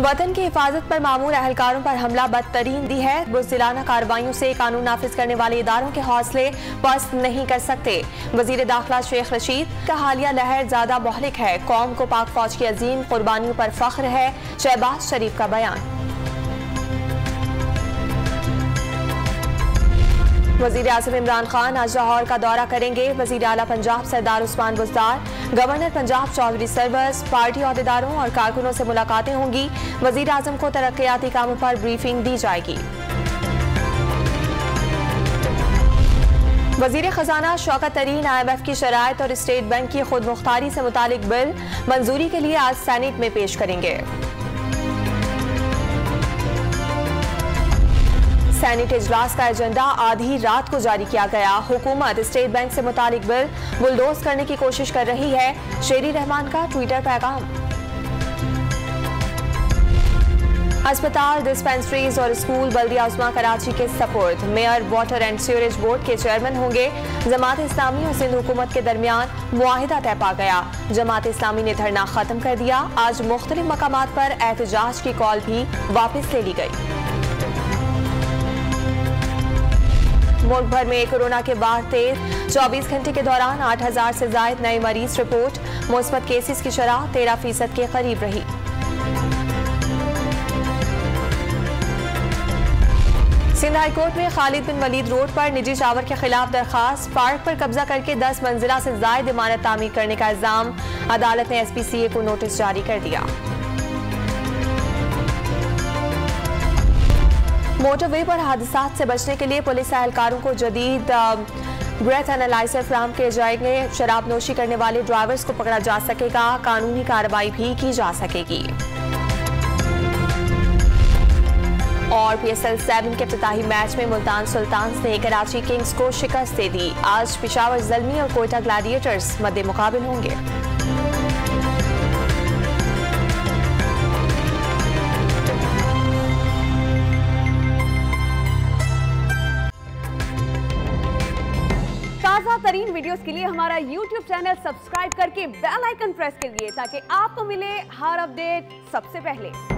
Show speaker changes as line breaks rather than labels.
वतन की हिफाजत पर मामूर अहलकारों पर हमला बदतरीन दी है। बुज़दिलाना कार्रवाइयों से कानून नाफिज करने वाले इदारों के हौसले पस्त नहीं कर सकते। वजीर दाखिला शेख रशीद का हालिया लहर ज्यादा मुहलिक है। कौम को पाक फौज की अजीम कुर्बानियों पर फख्र है। शहबाज शरीफ का बयान। वजीर आज़म इमरान खान आज लाहौर का दौरा करेंगे। वजीर आला पंजाब सरदार उस्मान बुज़दार, गवर्नर पंजाब चौधरी सरवज, पार्टी अहदेदारों और कारकुनों से मुलाकातें होंगी। वजीर आज़म को तरक्याती कामों पर ब्रीफिंग दी जाएगी। वजीर खजाना शौकत तरीन IMF की शराइत और स्टेट बैंक की खुद मुख्तारी से मुतालिक बिल मंजूरी के लिए आज सेनेट में पेश करेंगे। सेनेट इजलास का एजेंडा आधी रात को जारी किया गया। हुकूमत स्टेट बैंक से मुतालिक बिल बुलडोज करने की कोशिश कर रही है। शेरी रहमान का ट्विटर पैगाम। अस्पताल, डिस्पेंसरीज और स्कूल बल्दिया उस्मा कराची के सपुर्द। Mayor water and sewerage board के चेयरमैन होंगे। जमात इस्लामी और सिंध हुकूमत के दरमियान मुआहिदा तय पा गया। जमात इस्लामी ने धरना खत्म कर दिया। आज मुख्तलिफ मकामात पर एहतजाज की कॉल भी वापस ले ली गई। मुल्क भर में कोरोना के बढ़ते 24 घंटे के दौरान 8000 से ज्यादा नए मरीज रिपोर्ट। मुस्बत केसेस की शरह 13% के करीब रही। सिंध हाई कोर्ट में खालिद बिन वलीद रोड पर निजी शावर के खिलाफ दरखास्त। पार्क पर कब्जा करके 10 मंजिला से ज्यादा इमारत तामीर करने का इल्जाम। अदालत ने SPCA को नोटिस जारी कर दिया। मोटरवे पर हादसात से बचने के लिए पुलिस एहलकारों को जदीद ब्रेथ एनालाइजर फराहम किए जाएंगे। शराब नोशी करने वाले ड्राइवर्स को पकड़ा जा सकेगा। कानूनी कार्रवाई भी की जा सकेगी। और PSL 7 के इफ्तिताही मैच में मुल्तान सुल्तान्स ने कराची किंग्स को शिकस्त दे दी। आज पेशावर ज़ल्मी और कोयटा ग्लैडिएटर्स मद्दे मुकाबिल होंगे।
ताज़ा तरीन वीडियोस के लिए हमारा YouTube चैनल सब्सक्राइब करके बेल आइकन प्रेस करिए ताकि आपको मिले हर अपडेट सबसे पहले।